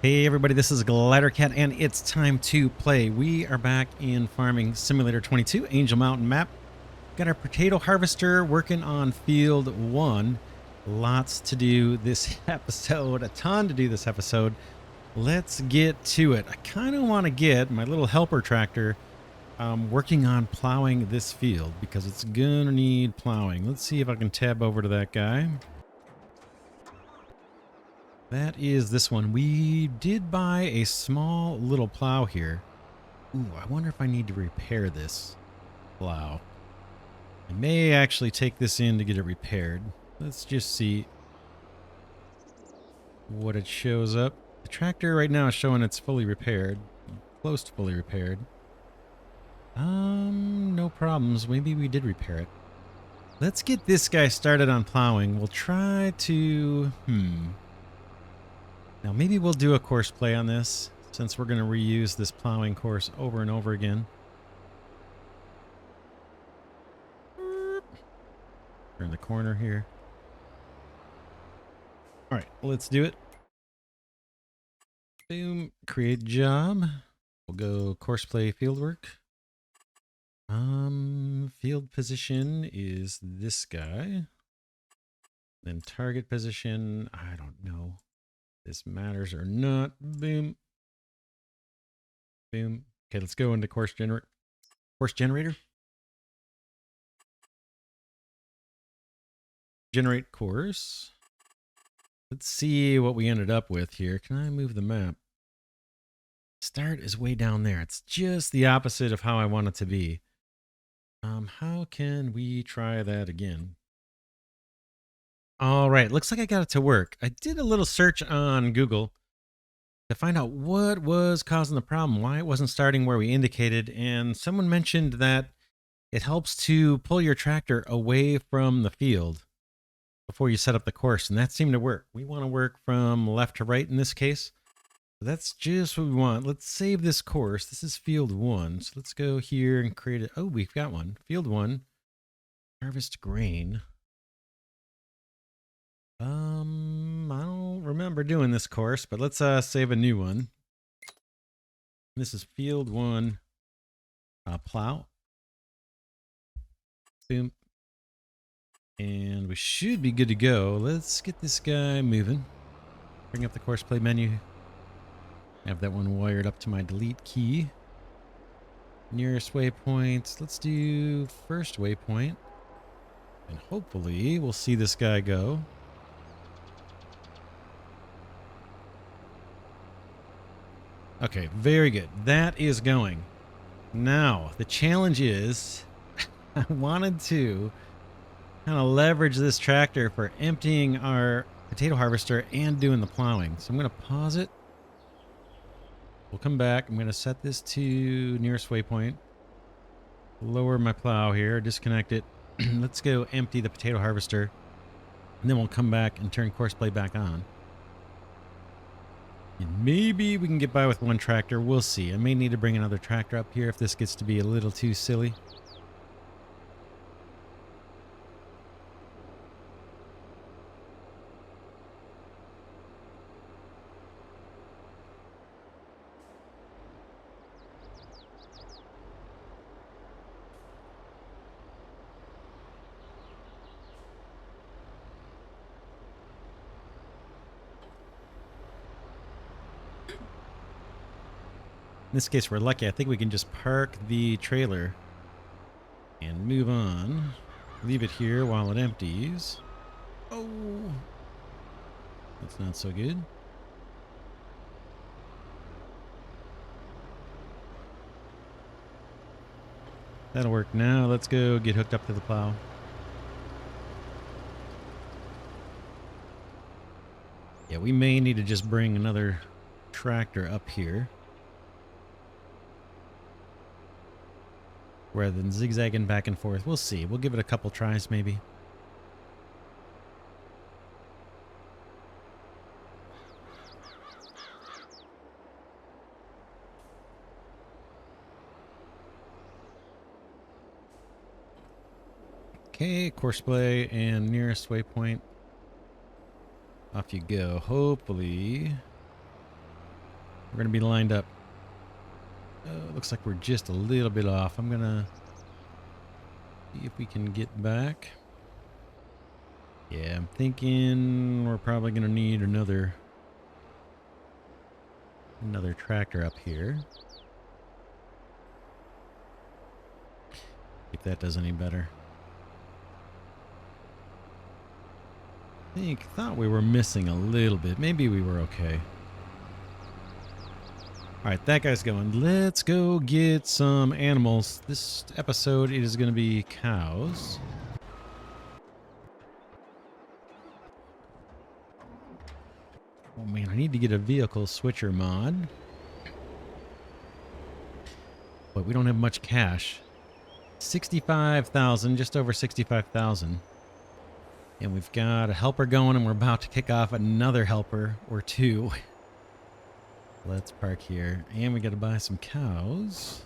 Hey everybody, this is Glidercat and it's time to play. We are back in Farming Simulator 22, Angel Mountain map. Got our potato harvester working on field 1. Lots to do this episode, a ton to do this episode. Let's get to it. I kind of want to get my little helper tractor working on plowing this field because it's gonna need plowing. Let's see if I can tab over to that guy. That is this one. We did buy a small little plow here. Ooh, I wonder if I need to repair this plow. I may actually take this in to get it repaired. Let's just see what it shows up. The tractor right now is showing it's fully repaired. Close to fully repaired. No problems. Maybe we did repair it. Let's get this guy started on plowing. We'll try to... Now maybe we'll do a course play on this, since we're going to reuse this plowing course over and over again. Turn the corner here. All right, let's do it. Boom, create job. We'll go course play fieldwork. Field position is this guy. Then target position, I don't know if this matters or not. Boom. Boom. Okay, let's go into course generator. Generate course. Let's see what we ended up with here. Can I move the map? Start is way down there. It's just the opposite of how I want it to be. How can we try that again? All right, looks like I got it to work. I did a little search on Google to find out what was causing the problem, why it wasn't starting where we indicated, and someone mentioned that it helps to pull your tractor away from the field before you set up the course, and that seemed to work. We want to work from left to right in this case. So that's just what we want. Let's save this course. This is field 1. So let's go here and create it. Oh, we've got one. Field 1. Harvest grain. I don't remember doing this course, but let's save a new one. This is field 1. Plow. Boom. And we should be good to go. Let's get this guy moving. Bring up the course play menu. Have that one wired up to my delete key. Nearest waypoint. Let's do first waypoint. And hopefully we'll see this guy go. Okay, very good. That is going. Now, the challenge is I wanted to kind of leverage this tractor for emptying our potato harvester and doing the plowing. So I'm going to pause it. We'll come back. I'm going to set this to nearest waypoint. Lower my plow here, disconnect it. Let's go empty the potato harvester. And then we'll come back and turn course play back on. And maybe we can get by with one tractor. We'll see. I may need to bring another tractor up here if this gets to be a little too silly. In this case, we're lucky. I think we can just park the trailer and move on. Leave it here while it empties. Oh, that's not so good. That'll work now. Let's go get hooked up to the plow. Yeah, we may need to just bring another tractor up here, rather than zigzagging back and forth. We'll see. We'll give it a couple tries maybe. Okay, course play and nearest waypoint. Off you go. Hopefully We're going to be lined up. Looks like we're just a little bit off. I'm going to see if we can get back. Yeah, I'm thinking we're probably going to need another tractor up here. If that does any better. Thought we were missing a little bit. Maybe we were okay. All right, that guy's going. Let's go get some animals. This episode it is going to be cows. Oh man, I need to get a vehicle switcher mod. But we don't have much cash. 65,000, just over 65,000. And we've got a helper going and we're about to kick off another helper or two. Let's park here. And we got to buy some cows.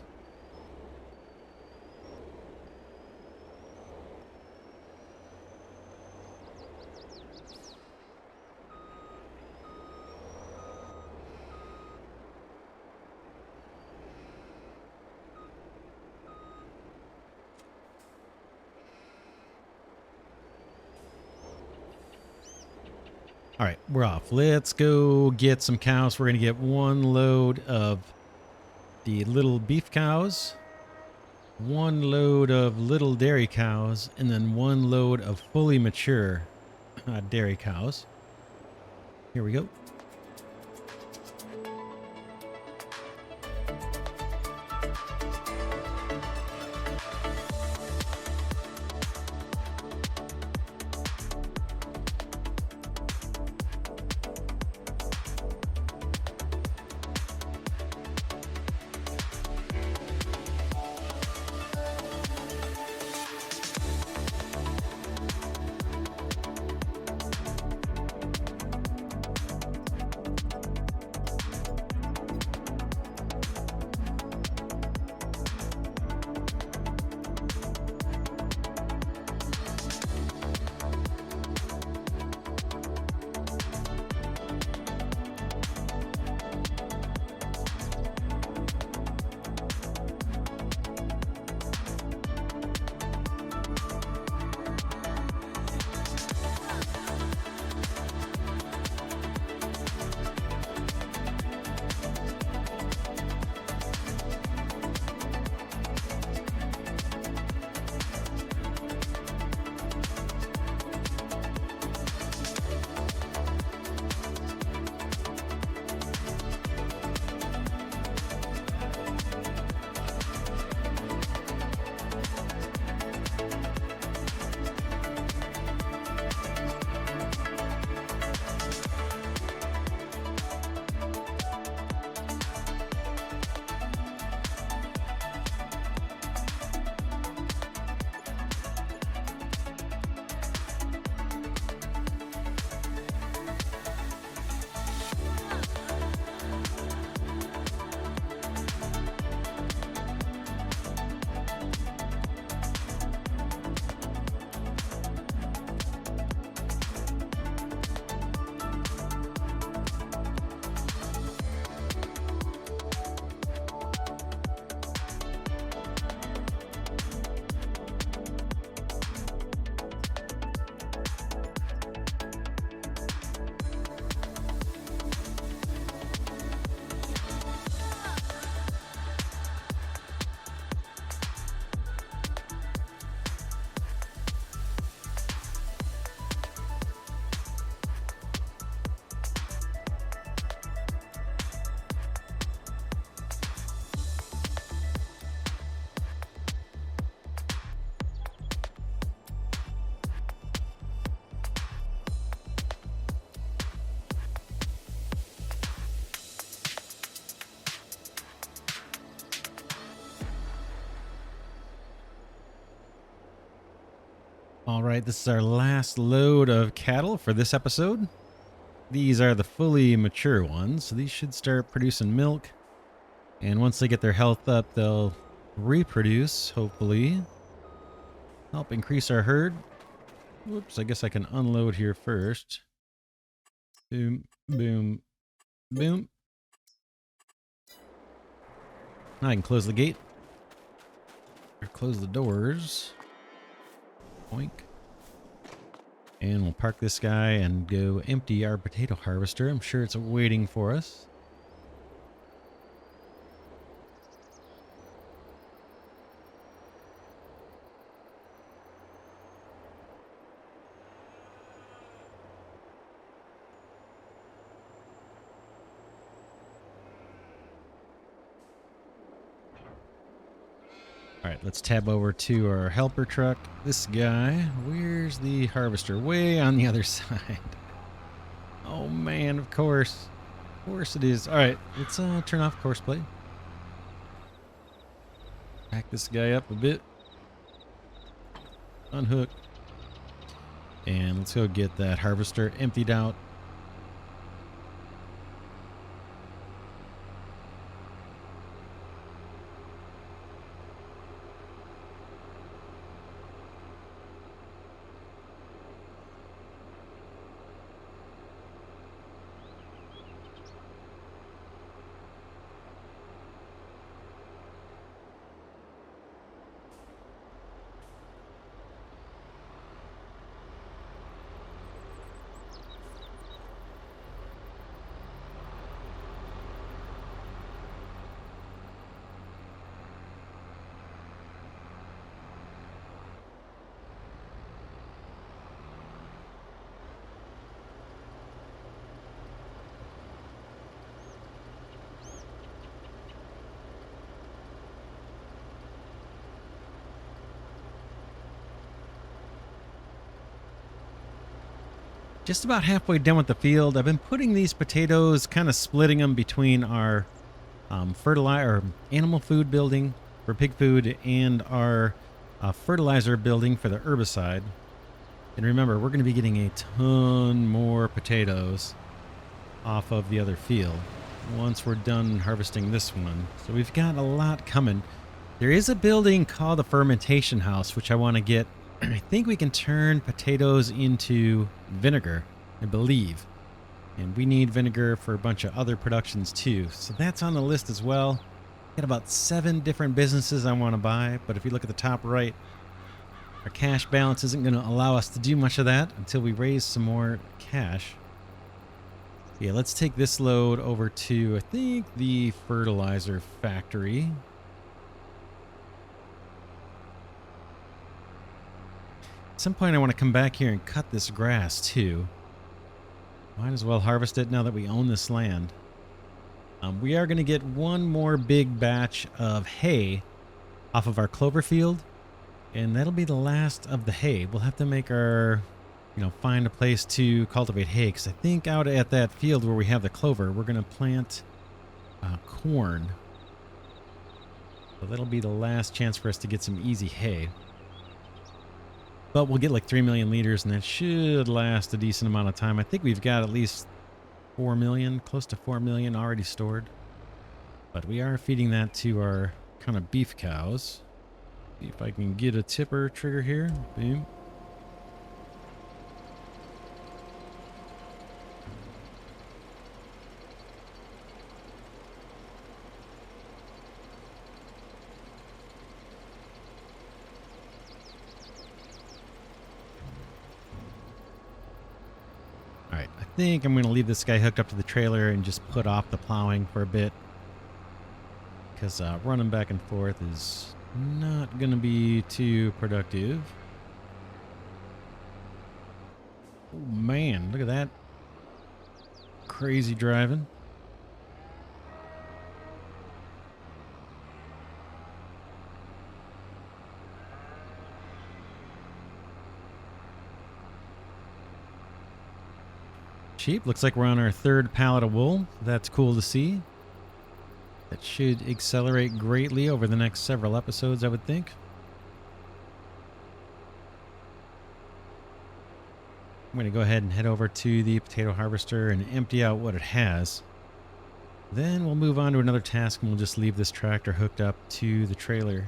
All right, we're off. Let's go get some cows. We're going to get one load of the little beef cows, one load of little dairy cows, and then one load of fully mature dairy cows. Here we go. All right, this is our last load of cattle for this episode. These are the fully mature ones, so these should start producing milk. And once they get their health up, they'll reproduce, hopefully. Help increase our herd. Whoops, I guess I can unload here first. Boom, boom, boom. I can close the gate. Or close the doors. Boink. And we'll park this guy and go empty our potato harvester. I'm sure it's waiting for us. All right, let's tab over to our helper truck. This guy, where's the harvester? Way on the other side. Oh man, of course. Of course it is. All right, let's turn off course play. Back this guy up a bit. Unhook. And let's go get that harvester emptied out. Just about halfway done with the field. I've been putting these potatoes, kind of splitting them between our fertilizer, animal food building for pig food, and our fertilizer building for the herbicide. And remember, we're going to be getting a ton more potatoes off of the other field once we're done harvesting this one. So we've got a lot coming. There is a building called the fermentation house, which I want to get. I think we can turn potatoes into vinegar, I believe. And we need vinegar for a bunch of other productions too. So that's on the list as well. Got about 7 different businesses I want to buy. But if you look at the top right, our cash balance isn't going to allow us to do much of that until we raise some more cash. Yeah, let's take this load over to, I think, the fertilizer factory. At some point I want to come back here and cut this grass too. Might as well harvest it now that we own this land. We are going to get one more big batch of hay off of our clover field, and that'll be the last of the hay. We'll have to make our, find a place to cultivate hay, because I think out at that field where we have the clover, we're going to plant corn. So that'll be the last chance for us to get some easy hay. But we'll get like 3 million liters, and that should last a decent amount of time. I think we've got at least 4 million, close to 4 million already stored. But we are feeding that to our kind of beef cows. See if I can get a tipper trigger here. Boom. I think I'm going to leave this guy hooked up to the trailer and just put off the plowing for a bit, because running back and forth is not going to be too productive. Oh man, look at that. Crazy driving. Sheep. Looks like we're on our 3rd pallet of wool. That's cool to see. That should accelerate greatly over the next several episodes, I would think. I'm going to go ahead and head over to the potato harvester and empty out what it has. Then we'll move on to another task, and we'll just leave this tractor hooked up to the trailer.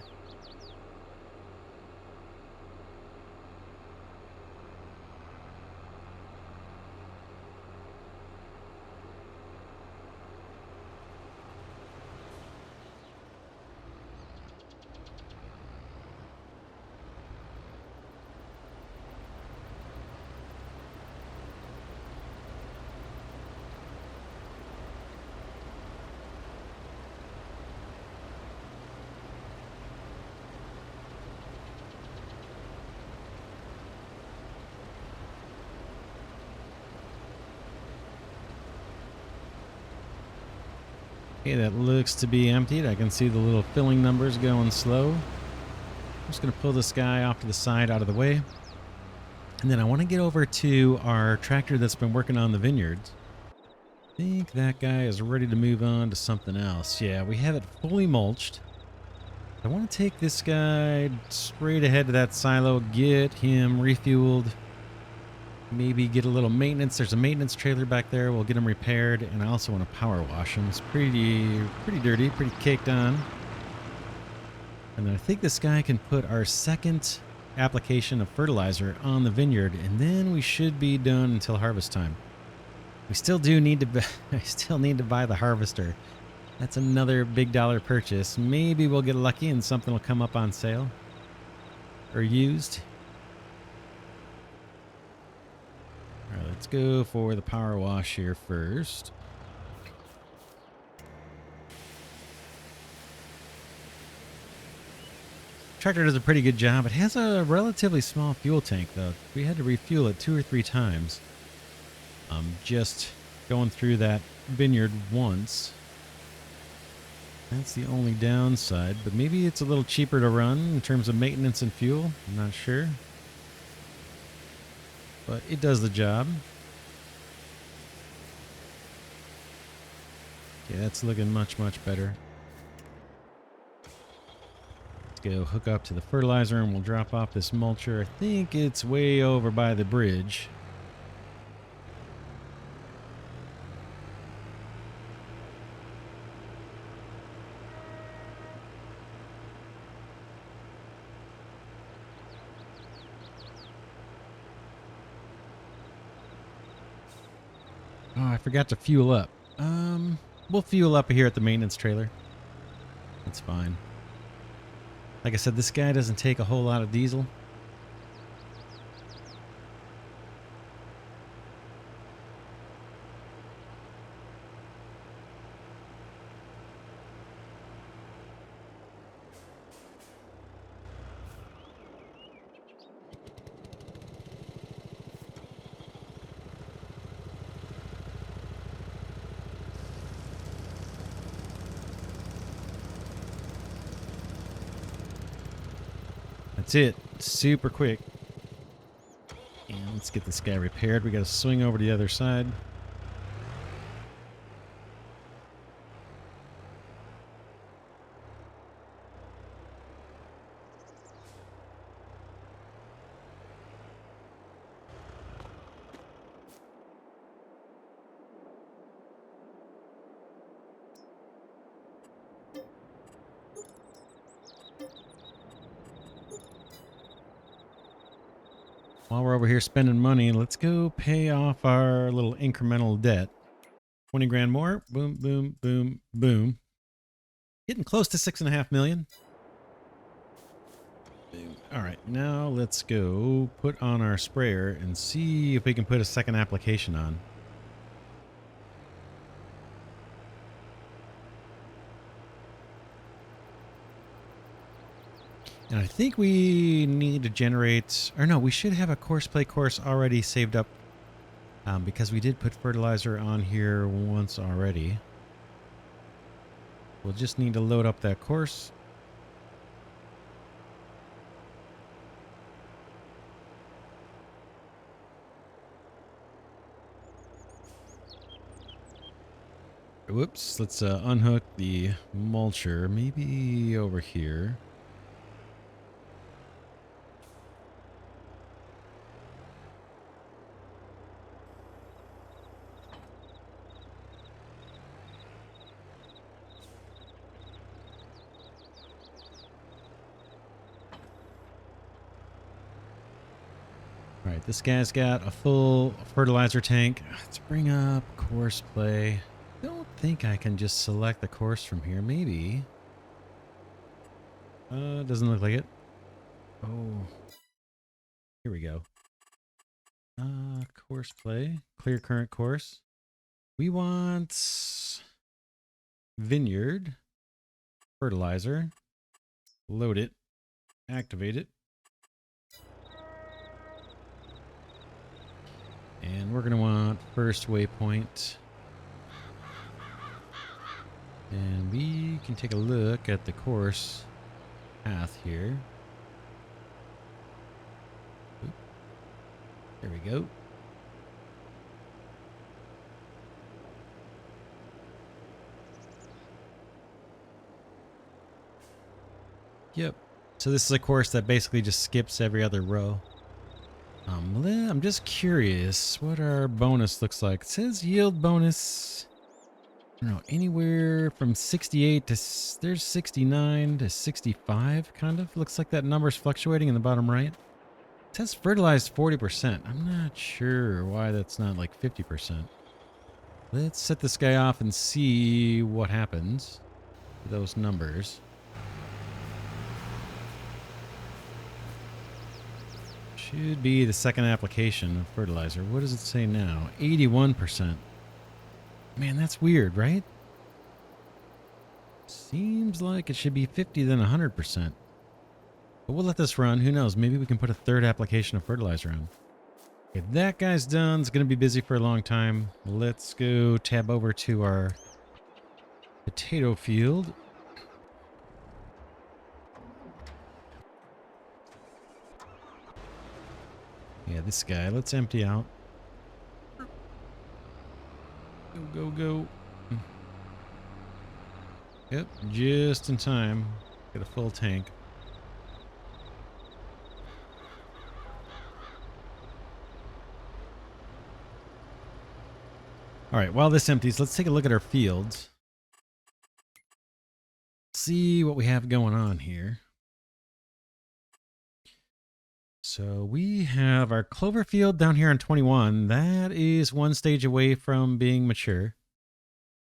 Okay, that looks to be emptied. I can see the little filling numbers going slow. I'm just going to pull this guy off to the side out of the way. And then I want to get over to our tractor that's been working on the vineyards. I think that guy is ready to move on to something else. Yeah, we have it fully mulched. I want to take this guy straight ahead to that silo, get him refueled, maybe get a little maintenance. There's a maintenance trailer back there. We'll get him repaired, and I also want to power wash him. It's pretty dirty, pretty caked on. And then I think this guy can put our second application of fertilizer on the vineyard, and then we should be done until harvest time. We still do need to I still need to buy the harvester. That's another big dollar purchase. Maybe we'll get lucky and something will come up on sale or used. All right, let's go for the power wash here first. Tractor does a pretty good job. It has a relatively small fuel tank though. We had to refuel it 2 or 3 times. Just going through that vineyard once. That's the only downside, but maybe it's a little cheaper to run in terms of maintenance and fuel. I'm not sure. But it does the job. Okay, that's looking much, much better. Let's go hook up to the fertilizer and we'll drop off this mulcher. I think it's way over by the bridge. Oh, I forgot to fuel up. We'll fuel up here at the maintenance trailer. That's fine. Like I said, this guy doesn't take a whole lot of diesel. That's it. Super quick. And let's get this guy repaired. We got to swing over to the other side. While we're over here spending money, let's go pay off our little incremental debt. 20 grand more. Boom, boom, boom, boom. Getting close to 6.5 million. Boom. All right, now let's go put on our sprayer and see if we can put a second application on. And I think we need to generate, or no, we should have a course play course already saved up because we did put fertilizer on here once already. We'll just need to load up that course. Whoops, let's unhook the mulcher, maybe over here. All right, this guy's got a full fertilizer tank. Let's bring up course play. Don't think I can just select the course from here. Maybe. Doesn't look like it. Oh, here we go. Course play, clear current course. We want vineyard, fertilizer, load it, activate it. And we're going to want first waypoint. And we can take a look at the course path here. Oop, there we go. Yep. So this is a course that basically just skips every other row. I'm just curious what our bonus looks like. It says yield bonus, I don't know, anywhere from 68 to, there's 69 to 65, kind of. Looks like that number's fluctuating in the bottom right. It says fertilized 40%. I'm not sure why that's not like 50%. Let's set this guy off and see what happens to those numbers. Should be the second application of fertilizer. What does it say now? 81%. Man, that's weird, right? Seems like it should be 50 then 100%. But we'll let this run. Who knows? Maybe we can put a third application of fertilizer on. Okay, that guy's done. It's going to be busy for a long time. Let's go tab over to our potato field. Yeah, this guy. Let's empty out. Go, go, go. Yep, just in time. Get a full tank. All right, while this empties, let's take a look at our fields. See what we have going on here. So we have our clover field down here on 21. That is one stage away from being mature.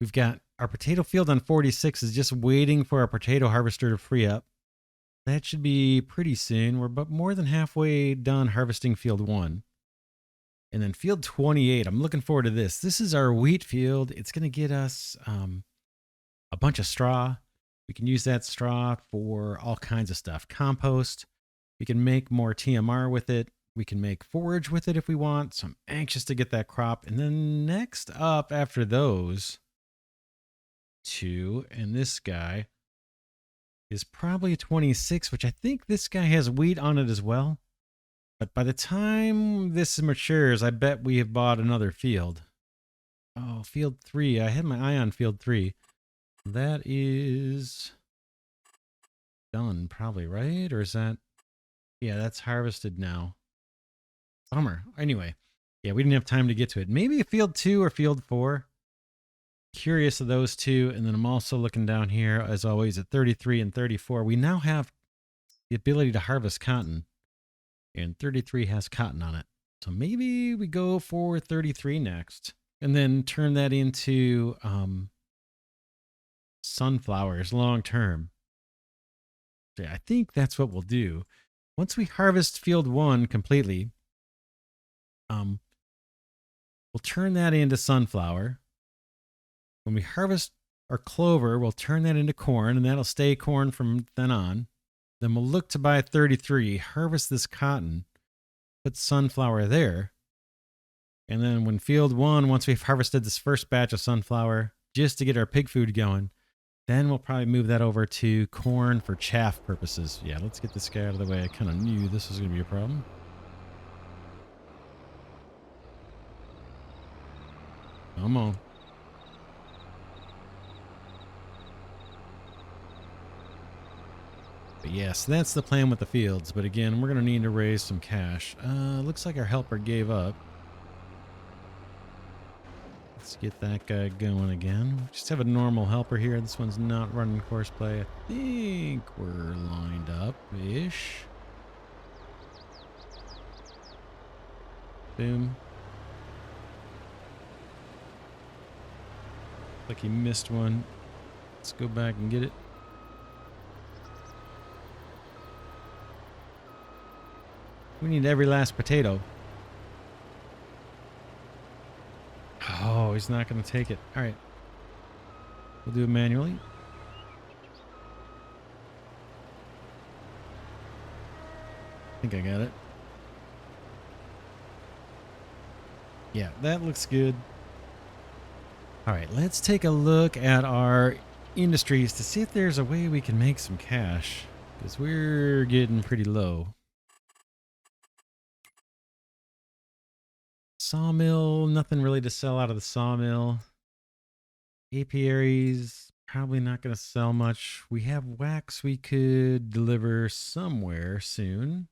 We've got our potato field on 46 is just waiting for our potato harvester to free up. That should be pretty soon. We're about more than halfway done harvesting field 1. And then field 28, I'm looking forward to this. This is our wheat field. It's going to get us a bunch of straw. We can use that straw for all kinds of stuff. Compost. We can make more TMR with it. We can make forage with it if we want. So I'm anxious to get that crop. And then next up after those two, and this guy is probably 26, which I think this guy has wheat on it as well. But by the time this matures, I bet we have bought another field. Oh, field 3. I had my eye on field 3. That is done probably, right? Or is that... Yeah, that's harvested now. Bummer. Anyway, yeah, we didn't have time to get to it. Maybe field 2 or field 4. Curious of those two. And then I'm also looking down here, as always, at 33 and 34. We now have the ability to harvest cotton. And 33 has cotton on it. So maybe we go for 33 next. And then turn that into sunflowers long term. So yeah, I think that's what we'll do. Once we harvest field 1 completely, we'll turn that into sunflower. When we harvest our clover, we'll turn that into corn, and that'll stay corn from then on. Then we'll look to buy 33, harvest this cotton, put sunflower there. And then when field 1, once we've harvested this first batch of sunflower, just to get our pig food going, then we'll probably move that over to corn for chaff purposes. Yeah, let's get this guy out of the way. I kind of knew this was going to be a problem. Come on. But yes, that's the plan with the fields. But again, we're going to need to raise some cash. Looks like our helper gave up. Let's get that guy going again. We just have a normal helper here. This one's not running course play. I think we're lined up-ish. Boom. Like he missed one. Let's go back and get it. We need every last potato. Oh, he's not going to take it. All right. We'll do it manually. I think I got it. Yeah, that looks good. All right, let's take a look at our industries to see if there's a way we can make some cash, because we're getting pretty low. Sawmill, nothing really to sell out of the sawmill. Apiaries, probably not going to sell much. We have wax we could deliver somewhere soon.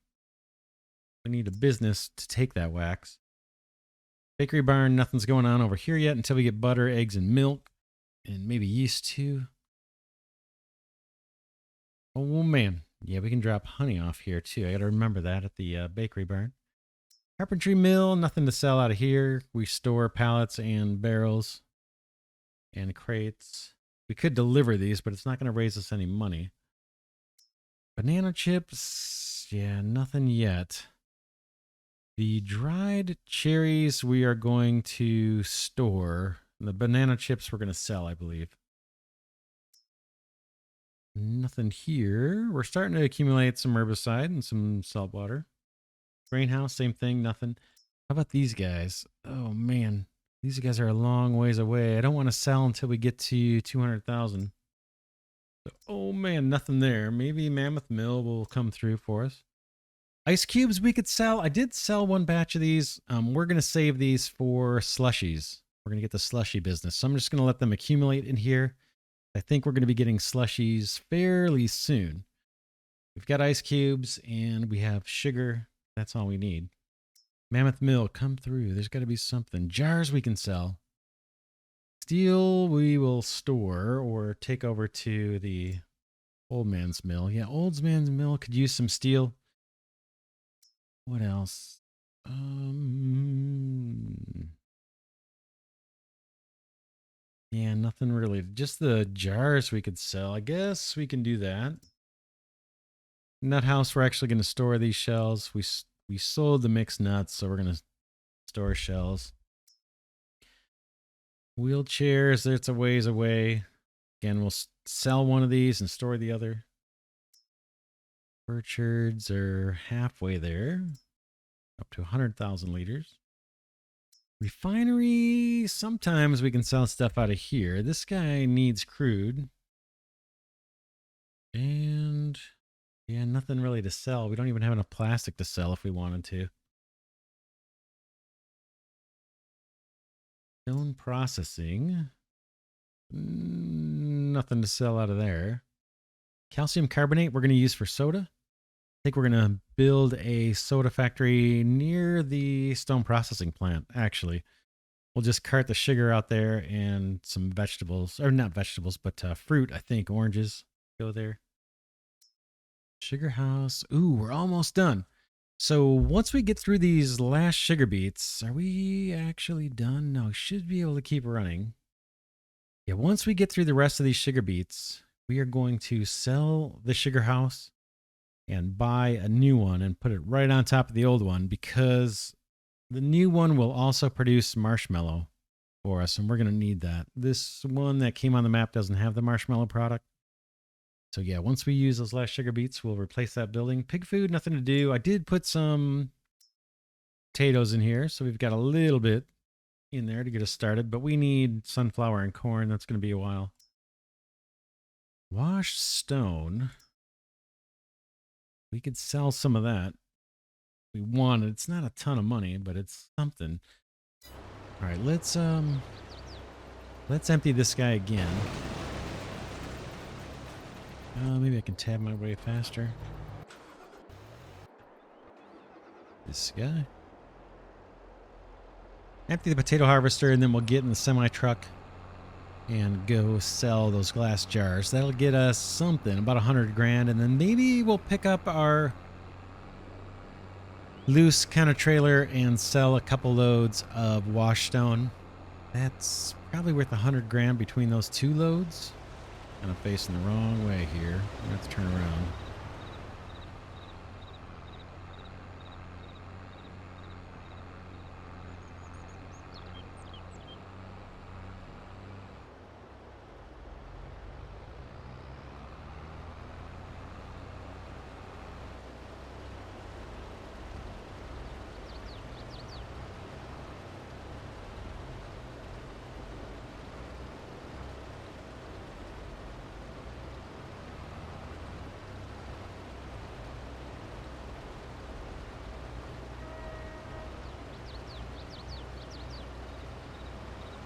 We need a business to take that wax. Bakery barn, nothing's going on over here yet until we get butter, eggs, and milk. And maybe yeast too. Oh man. Yeah, we can drop honey off here too. I got to remember that at the bakery barn. Carpentry mill, nothing to sell out of here. We store pallets and barrels and crates. We could deliver these, but it's not going to raise us any money. Banana chips, yeah, nothing yet. The dried cherries we are going to store. The banana chips we're going to sell, I believe. Nothing here. We're starting to accumulate some herbicide and some salt water. Greenhouse, same thing, nothing. How about these guys? Oh, man. These guys are a long ways away. I don't want to sell until we get to 200,000. Oh, man, nothing there. Maybe Mammoth Mill will come through for us. Ice cubes we could sell. I did sell one batch of these. We're going to save these for slushies. We're going to get the slushy business. So I'm just going to let them accumulate in here. I think we're going to be getting slushies fairly soon. We've got ice cubes and we have sugar. That's all we need. Mammoth Mill, come through. There's got to be something. Jars we can sell. Steel we will store or take over to the old man's mill. Yeah, old man's mill could use some steel. What else? Yeah, nothing really. Just the jars we could sell. I guess we can do that. Nut house, we're actually going to store these shells. We sold the mixed nuts, so we're going to store shells. Wheelchairs, it's a ways away. Again, we'll sell one of these and store the other. Orchards are halfway there, up to 100,000 liters. Refinery, sometimes we can sell stuff out of here. This guy needs crude. And yeah, nothing really to sell. We don't even have enough plastic to sell if we wanted to. Stone processing. Nothing to sell out of there. Calcium carbonate we're going to use for soda. I think we're going to build a soda factory near the stone processing plant, actually. We'll just cart the sugar out there and some vegetables, or not vegetables, but fruit, I think. Oranges go there. Sugar house. Ooh, we're almost done. So once we get through these last sugar beets, are we actually done? No, should be able to keep running. Yeah, once we get through the rest of these sugar beets, we are going to sell the sugar house and buy a new one and put it right on top of the old one, because the new one will also produce marshmallow for us, and we're going to need that. This one that came on the map doesn't have the marshmallow product. So yeah, once we use those last sugar beets, we'll replace that building. Pig food, nothing to do. I did put some potatoes in here, so we've got a little bit in there to get us started, but we need sunflower and corn. That's going to be a while. Washed stone. We could sell some of that. We want it. It's not a ton of money, but it's something. All right, let's empty this guy again. Maybe I can tab my way faster. This guy. Empty the potato harvester, and then we'll get in the semi-truck and go sell those glass jars. That'll get us something, about 100 grand, and then maybe we'll pick up our loose kind of trailer and sell a couple loads of wash stone. That's probably worth 100 grand between those two loads. And I'm facing the wrong way here. I have to turn around.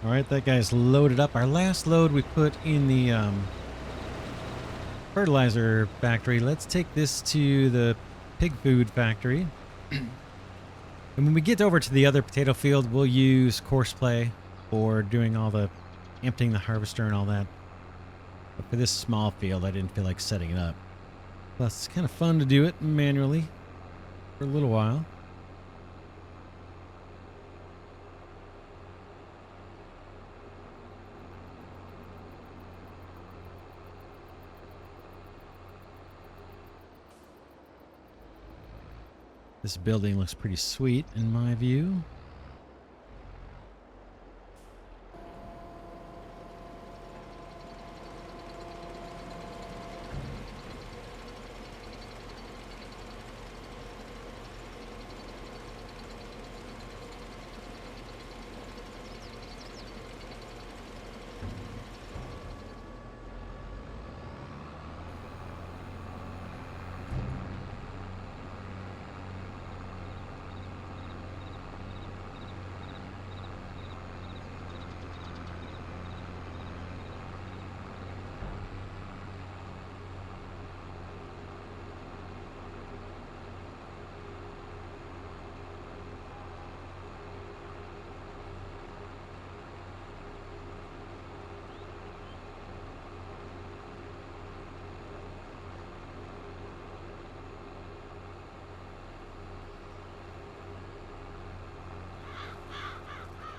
All right, that guy's loaded up. Our last load we put in the fertilizer factory. Let's take this to the pig food factory. And when we get over to the other potato field, we'll use courseplay for doing all the emptying the harvester and all that. But for this small field, I didn't feel like setting it up. Plus, it's kind of fun to do it manually for a little while. This building looks pretty sweet in my view.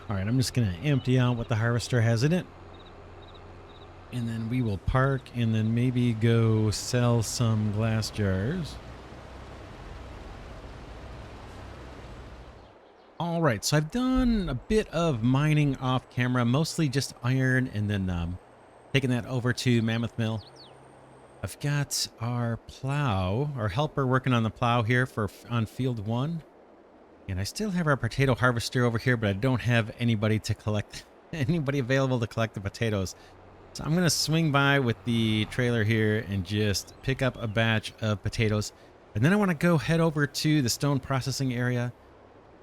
All right, I'm just going to empty out what the harvester has in it. And then we will park and then maybe go sell some glass jars. All right, so I've done a bit of mining off camera, mostly just iron, and then taking that over to Mammoth Mill. I've got our plow, our helper working on the plow here on field 1. And I still have our potato harvester over here, but I don't have anybody to collect, anybody available to collect the potatoes. So I'm going to swing by with the trailer here and just pick up a batch of potatoes. And then I want to go head over to the stone processing area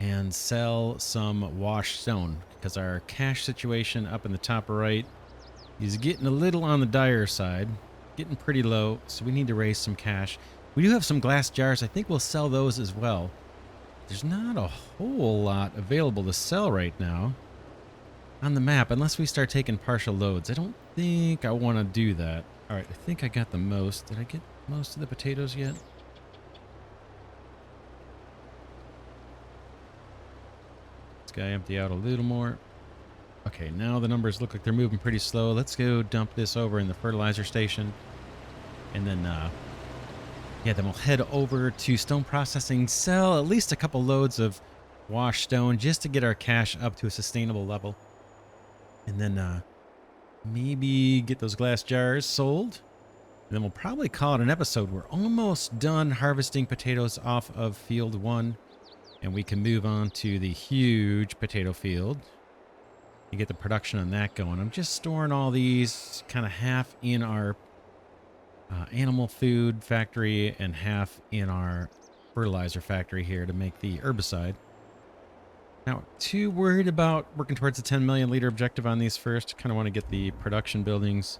and sell some washed stone, because our cash situation up in the top right is getting a little on the dire side, getting pretty low. So we need to raise some cash. We do have some glass jars. I think we'll sell those as well. There's not a whole lot available to sell right now on the map, unless we start taking partial loads. I don't think I want to do that. All right, I think I got the most. Did I get most of the potatoes yet? This guy empty out a little more. Okay, now the numbers look like they're moving pretty slow. Let's go dump this over in the fertilizer station. And then yeah, then we'll head over to stone processing, sell at least a couple loads of washed stone just to get our cash up to a sustainable level. And then maybe get those glass jars sold. And then we'll probably call it an episode. We're almost done harvesting potatoes off of field 1. And we can move on to the huge potato field and get the production on that going. I'm just storing all these kind of half in our animal food factory and half in our fertilizer factory here to make the herbicide. Not too worried about working towards the 10 million liter objective on these first. Kind of want to get the production buildings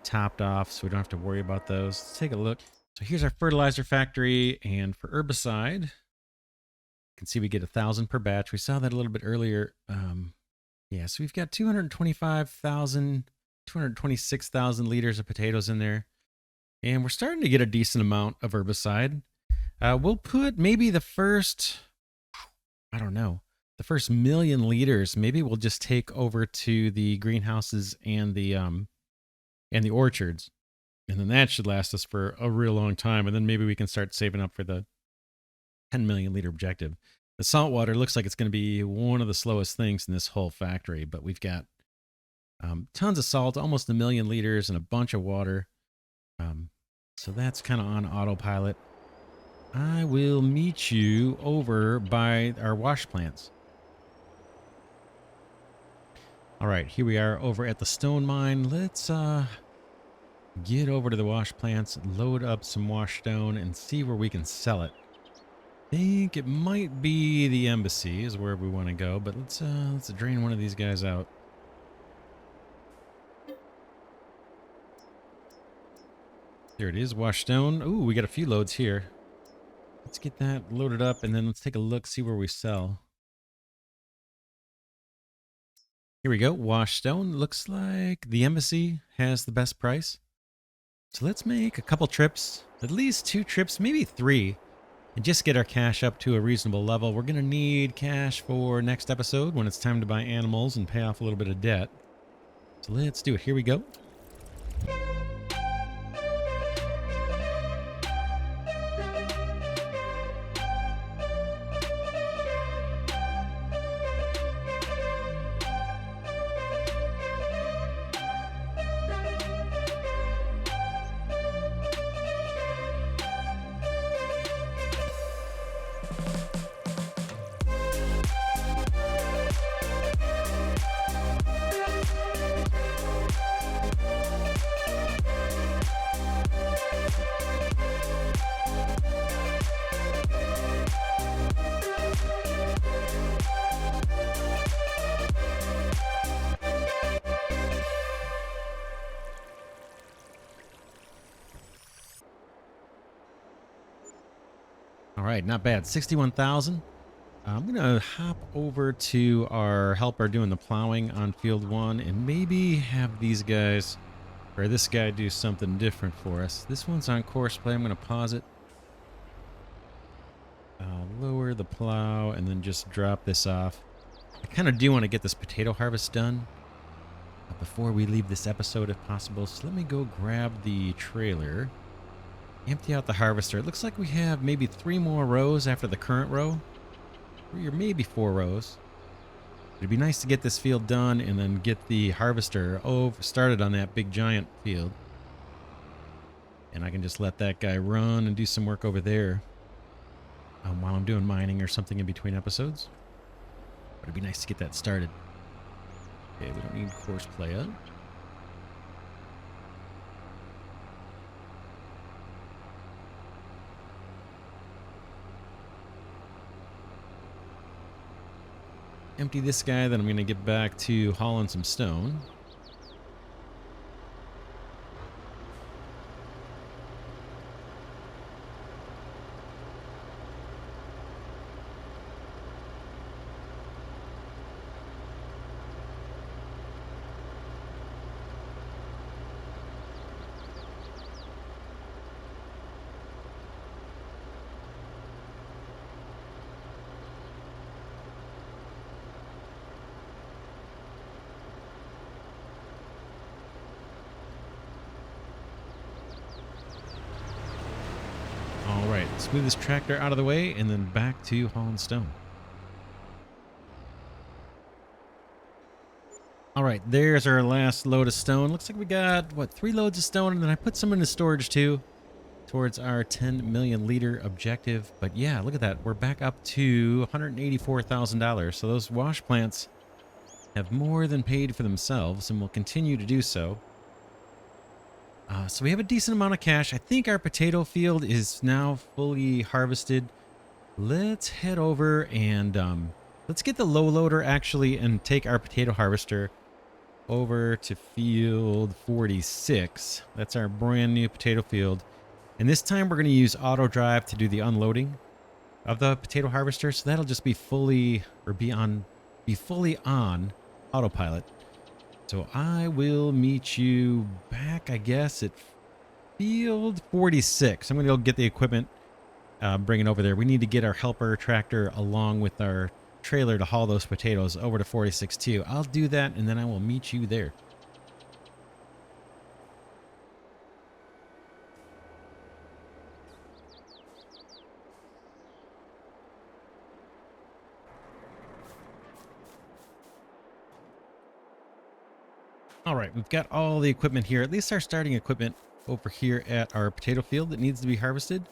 topped off so we don't have to worry about those. Let's take a look. So here's our fertilizer factory, and for herbicide, you can see we get 1,000 per batch. We saw that a little bit earlier. Yeah, so we've got 226,000 liters of potatoes in there. And we're starting to get a decent amount of herbicide. We'll put maybe the first, I don't know, the first 1,000,000 liters. Maybe we'll just take over to the greenhouses and the orchards. And then that should last us for a real long time. And then maybe we can start saving up for the 10 million liter objective. The saltwater looks like it's going to be one of the slowest things in this whole factory, but we've got tons of salt, almost 1,000,000 liters, and a bunch of water. So that's kind of on autopilot. I will meet you over by our wash plants. All right, here we are over at the stone mine. Let's get over to the wash plants, load up some wash stone, and see where we can sell it. I think it might be the embassy is where we want to go, but let's drain one of these guys out. There it is, wash stone. Ooh, we got a few loads here. Let's get that loaded up and then let's take a look, see where we sell. Here we go, wash stone. Looks like the embassy has the best price. So let's make a couple trips, at least 2 trips, maybe 3, and just get our cash up to a reasonable level. We're going to need cash for next episode when it's time to buy animals and pay off a little bit of debt. So let's do it. Here we go. All right, not bad. 61,000. I'm going to hop over to our helper doing the plowing on field 1 and maybe have these guys, or this guy, do something different for us. This one's on course play. I'm going to pause it. Lower the plow and then just drop this off. I kind of do want to get this potato harvest done before we leave this episode if possible. So let me go grab the trailer. Empty out the harvester. It looks like we have maybe 3 more rows after the current row. 3 or maybe 4 rows. It'd be nice to get this field done and then get the harvester started on that big giant field. And I can just let that guy run and do some work over there while I'm doing mining or something in between episodes. But it'd be nice to get that started. Okay, we don't need course play up. Empty this guy, then I'm going to get back to hauling some stone. All right, let's move this tractor out of the way and then back to hauling stone. All right, there's our last load of stone. Looks like we got, what, 3 loads of stone, and then I put some into storage too towards our 10 million liter objective. But yeah, look at that. We're back up to $184,000. So those wash plants have more than paid for themselves and will continue to do so. So we have a decent amount of cash. I think our potato field is now fully harvested. Let's head over and let's get the low loader actually and take our potato harvester over to field 46. That's our brand new potato field. And this time we're going to use auto drive to do the unloading of the potato harvester. So that'll just be fully on autopilot. So I will meet you back, I guess, at field 46. I'm going to go get the equipment, bring it over there. We need to get our helper tractor along with our trailer to haul those potatoes over to 46 too. I'll do that, and then I will meet you there. All right, we've got all the equipment here, at least our starting equipment over here at our potato field that needs to be harvested.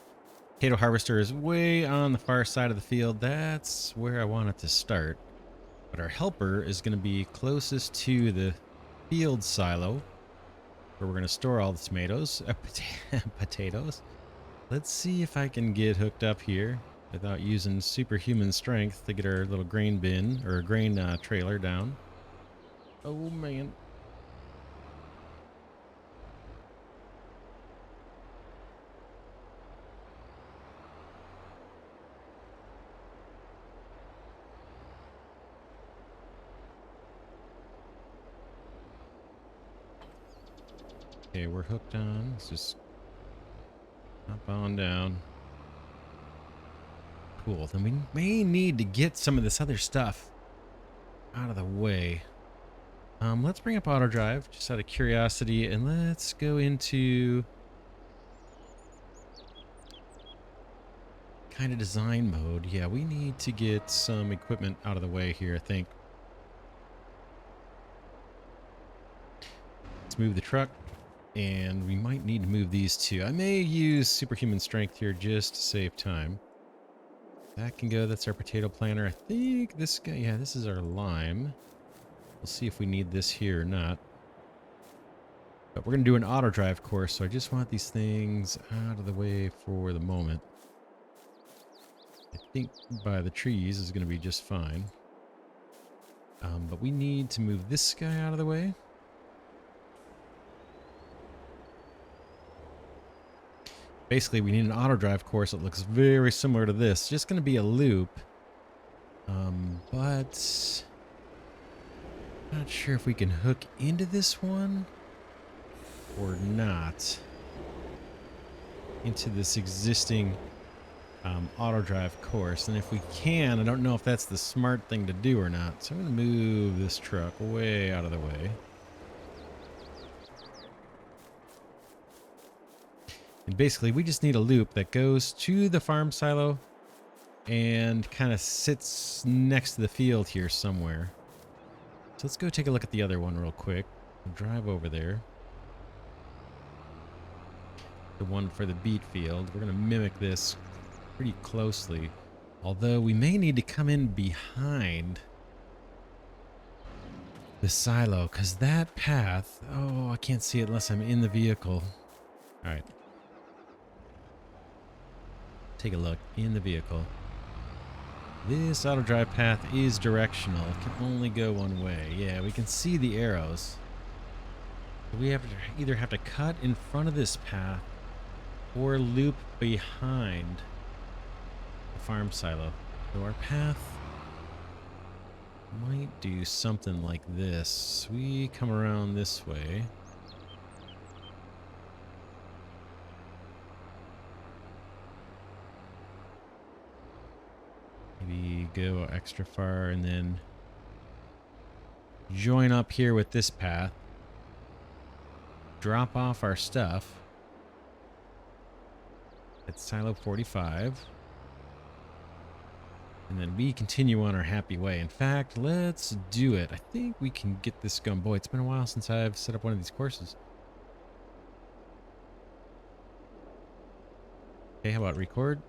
Potato harvester is way on the far side of the field. That's where I want it to start. But our helper is going to be closest to the field silo where we're going to store all the potatoes. Let's see if I can get hooked up here without using superhuman strength to get our little grain bin or grain trailer down. Oh, man. Okay, we're hooked on. Let's just hop on down. Cool. Then we may need to get some of this other stuff out of the way. Let's bring up auto drive just out of curiosity, and let's go into kind of design mode. Yeah, we need to get some equipment out of the way here, I think. Let's move the truck, and we might need to move these two. I may use superhuman strength here just to save time. That can go. That's our potato planter. I think this guy, yeah, this is our lime. We'll see if we need this here or not. But we're going to do an auto drive course, so I just want these things out of the way for the moment. I think by the trees is going to be just fine. But we need to move this guy out of the way. Basically, we need an auto drive course that looks very similar to this. Just going to be a loop. But not sure if we can hook into this one or not. Into this existing auto drive course. And if we can, I don't know if that's the smart thing to do or not. So I'm going to move this truck way out of the way. And basically, we just need a loop that goes to the farm silo and kind of sits next to the field here somewhere. So let's go take a look at the other one real quick. We'll drive over there. The one for the beet field. We're going to mimic this pretty closely. Although we may need to come in behind the silo, because that path... Oh, I can't see it unless I'm in the vehicle. All right. Take a look in the vehicle. This auto drive path is directional. It can only go one way. Yeah, we can see the arrows. We have to either have to cut in front of this path or loop behind the farm silo. So our path might do something like this. We come around this way. Maybe go extra far and then join up here with this path. Drop off our stuff at silo 45. And then we continue on our happy way. In fact, let's do it. I think we can get this going. Boy, it's been a while since I've set up one of these courses. Okay, how about record?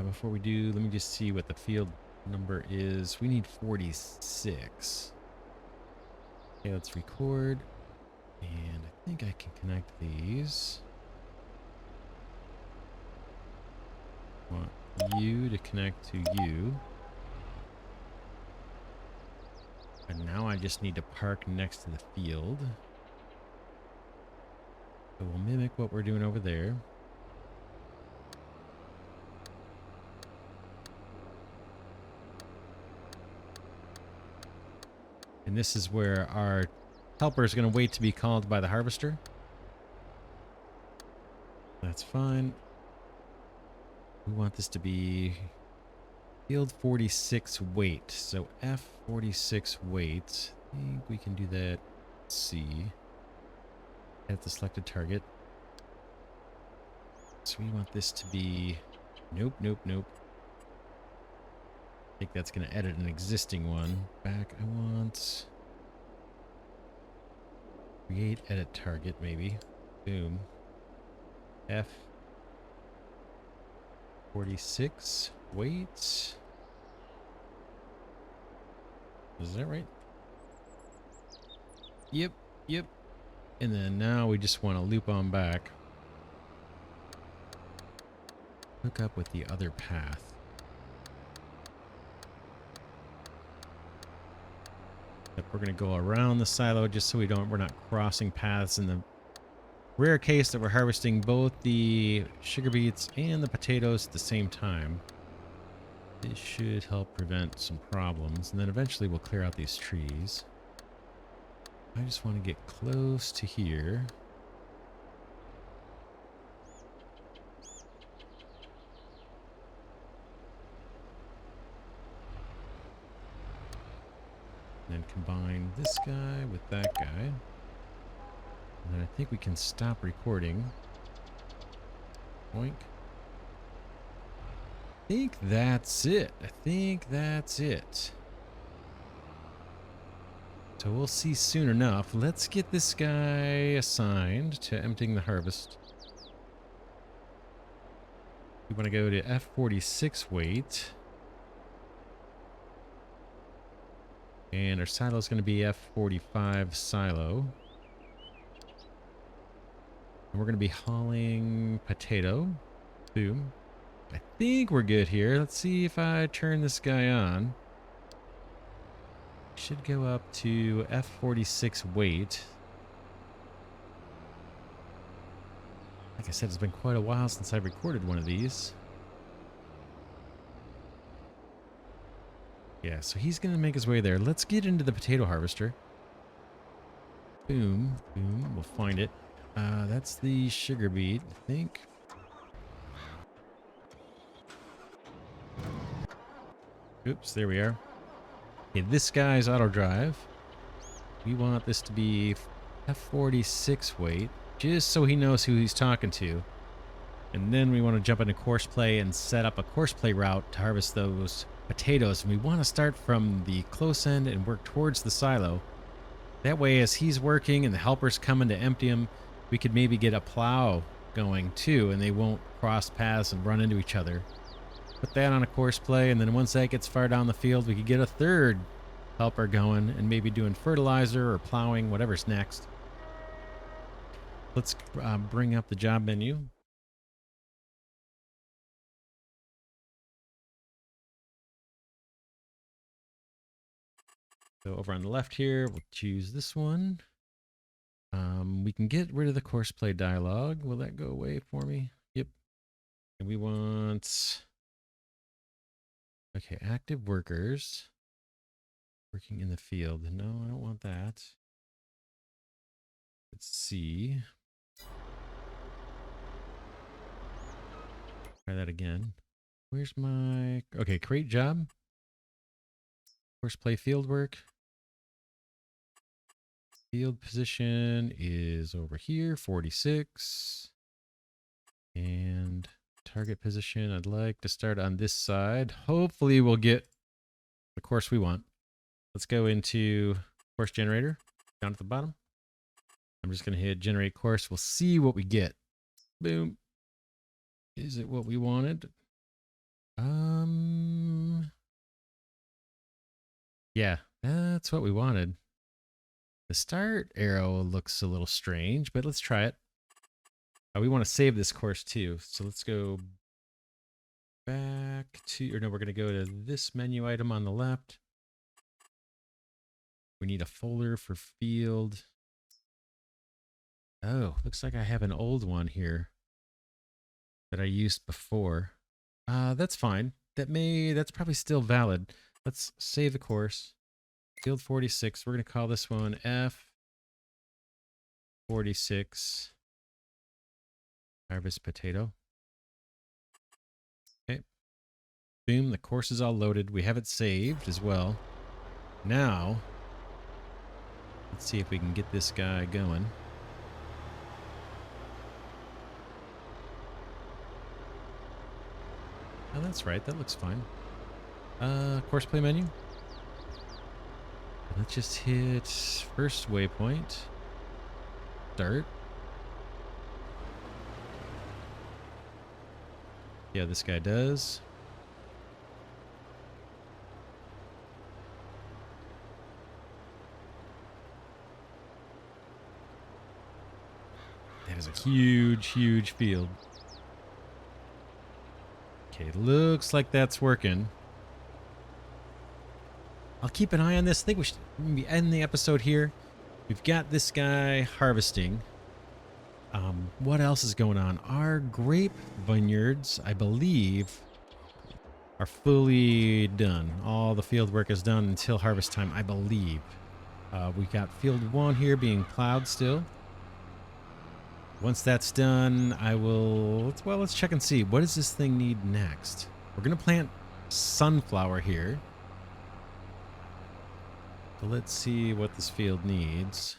Before we do, let me just see what the field number is. We need 46. Okay, let's record. And I think I can connect these. I want you to connect to you. And now I just need to park next to the field. So we'll mimic what we're doing over there. And this is where our helper is going to wait to be called by the harvester. That's fine. We want this to be field 46 weight. So F46 weight. I think we can do that. Let's see. At the selected target. So we want this to be... Nope, nope, nope. I think that's going to edit an existing one. Back, I want... Create edit target, maybe. Boom. F46 weight. Is that right? Yep, yep. And then now we just want to loop on back. Hook up with the other path. We're going to go around the silo just so we're not crossing paths in the rare case that we're harvesting both the sugar beets and the potatoes at the same time. This should help prevent some problems. And then eventually we'll clear out these trees. I just want to get close to here. And then combine this guy with that guy. And then I think we can stop recording. Boink. I think that's it. I think that's it. So we'll see soon enough. Let's get this guy assigned to emptying the harvest. We want to go to F46 weight. And our silo is going to be F45 silo. And we're going to be hauling potato. Boom. I think we're good here. Let's see if I turn this guy on. Should go up to F46 weight. Like I said, it's been quite a while since I've recorded one of these. Yeah, so he's going to make his way there. Let's get into the potato harvester. Boom, boom, we'll find it. That's the sugar beet, I think. Oops, there we are. Okay, this guy's auto drive. We want this to be F46 weight, just so he knows who he's talking to. And then we want to jump into course play and set up a course play route to harvest those potatoes. And we want to start from the close end and work towards the silo. That way, as he's working and the helper's coming to empty him, we could maybe get a plow going too, and they won't cross paths and run into each other. Put that on a course play, and then once that gets far down the field, we could get a third helper going and maybe doing fertilizer or plowing, whatever's next. Let's bring up the job menu. So over on the left here, we'll choose this one. We can get rid of the course play dialog. Will that go away for me? Yep. And we want... Okay, active workers. Working in the field. No, I don't want that. Let's see. Try that again. Where's my... Okay, create job. Course play field work. Field position is over here, 46. And target position, I'd like to start on this side. Hopefully we'll get the course we want. Let's go into course generator down at the bottom. I'm just going to hit generate course. We'll see what we get. Boom. Is it what we wanted? Yeah, that's what we wanted. The start arrow looks a little strange, but let's try it. We want to save this course too. So let's go back to, or no, we're going to go to this menu item on the left. We need a folder for field. Oh, looks like I have an old one here that I used before. That's fine. That's probably still valid. Let's save the course. Field 46. We're going to call this one F46 harvest potato. Okay. Boom. The course is all loaded. We have it saved as well. Now, let's see if we can get this guy going. Oh, that's right. That looks fine. Course play menu. Let's just hit first waypoint. Start. Yeah, this guy does. That is a huge, huge field. Okay, looks like that's working. I'll keep an eye on this. I think we should maybe end the episode here. We've got this guy harvesting. What else is going on? Our grape vineyards, I believe, are fully done. All the field work is done until harvest time, I believe. We got field 1 here being plowed still. Once that's done, I will... Well, let's check and see. What does this thing need next? We're going to plant sunflower here. So let's see what this field needs.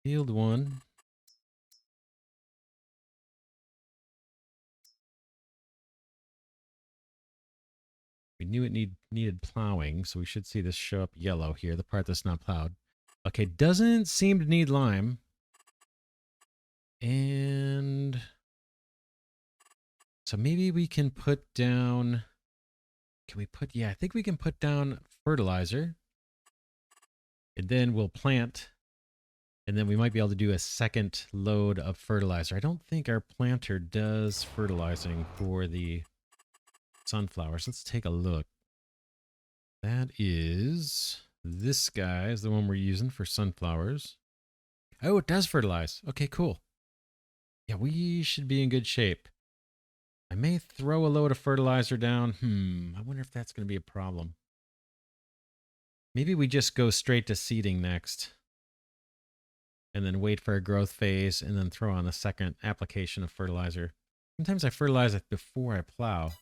Field 1. We knew it needed plowing, so we should see this show up yellow here, the part that's not plowed. Okay, doesn't seem to need lime. And so maybe we can put down... Can we put... Yeah, I think we can put down fertilizer. And then we'll plant. And then we might be able to do a second load of fertilizer. I don't think our planter does fertilizing for the sunflowers. Let's take a look. That is... This guy is the one we're using for sunflowers. Oh, it does fertilize. Okay, cool. Yeah, we should be in good shape. I may throw a load of fertilizer down. I wonder if that's going to be a problem. Maybe we just go straight to seeding next. And then wait for a growth phase and then throw on a second application of fertilizer. Sometimes I fertilize it before I plow.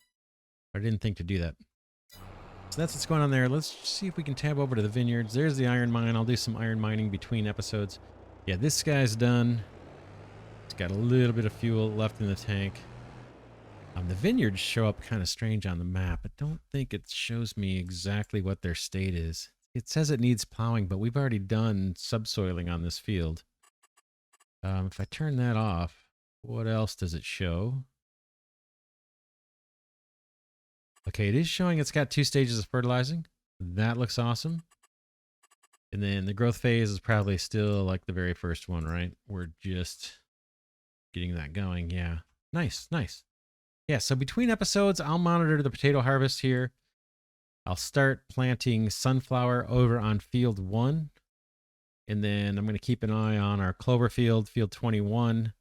I didn't think to do that. So that's what's going on there. Let's see if we can tab over to the vineyards. There's the iron mine. I'll do some iron mining between episodes. Yeah, this guy's done. It's got a little bit of fuel left in the tank. The vineyards show up kind of strange on the map. I don't think it shows me exactly what their state is. It says it needs plowing, but we've already done subsoiling on this field. If I turn that off, what else does it show? Okay, it is showing it's got 2 stages of fertilizing. That looks awesome. And then the growth phase is probably still like the very first one, right? We're just getting that going. Yeah. Nice, nice. Yeah, so between episodes, I'll monitor the potato harvest here. I'll start planting sunflower over on field 1. And then I'm going to keep an eye on our clover field, field 21.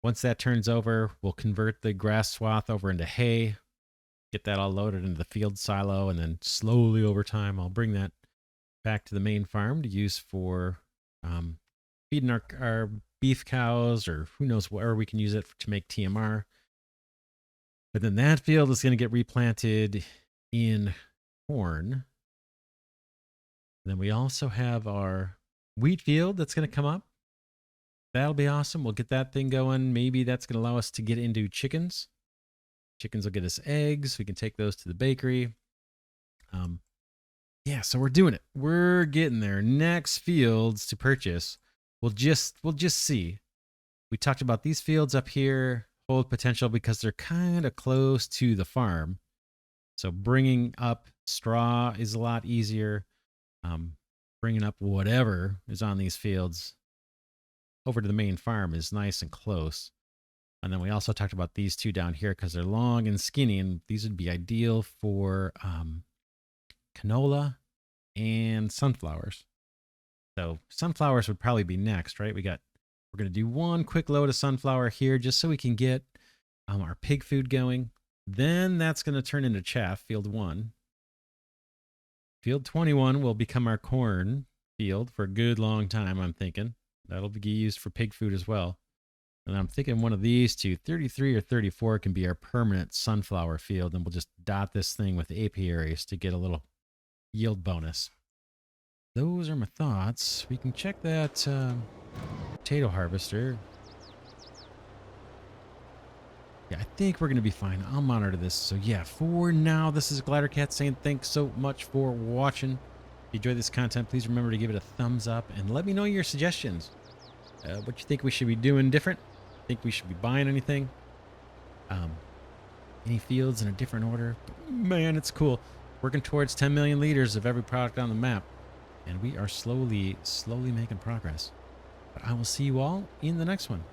Once that turns over, we'll convert the grass swath over into hay. Get that all loaded into the field silo, and then slowly over time, I'll bring that back to the main farm to use for feeding our beef cows, or who knows where we can use it to make TMR. But then that field is going to get replanted in corn. And then we also have our wheat field that's going to come up. That'll be awesome. We'll get that thing going. Maybe that's going to allow us to get into chickens. Chickens will get us eggs. We can take those to the bakery. Yeah, so we're doing it. We're getting there. Next fields to purchase. We'll just see. We talked about these fields up here hold potential because they're kind of close to the farm. So bringing up straw is a lot easier. Bringing up whatever is on these fields over to the main farm is nice and close. And then we also talked about these two down here because they're long and skinny, and these would be ideal for canola and sunflowers. So sunflowers would probably be next, right? We're going to do one quick load of sunflower here just so we can get our pig food going. Then that's going to turn into chaff, field 1. Field 21 will become our corn field for a good long time, I'm thinking. That'll be used for pig food as well. And I'm thinking one of these two, 33 or 34, can be our permanent sunflower field, and we'll just dot this thing with apiaries to get a little yield bonus. Those are my thoughts. We can check that potato harvester. Yeah, I think we're going to be fine. I'll monitor this. So yeah, for now, this is Glidercat saying thanks so much for watching. If you enjoyed this content, please remember to give it a thumbs up and let me know your suggestions. What you think we should be doing different? Think we should be buying anything? Any fields in a different order? Man, it's cool. Working towards 10 million liters of every product on the map. And we are slowly making progress. But I will see you all in the next one.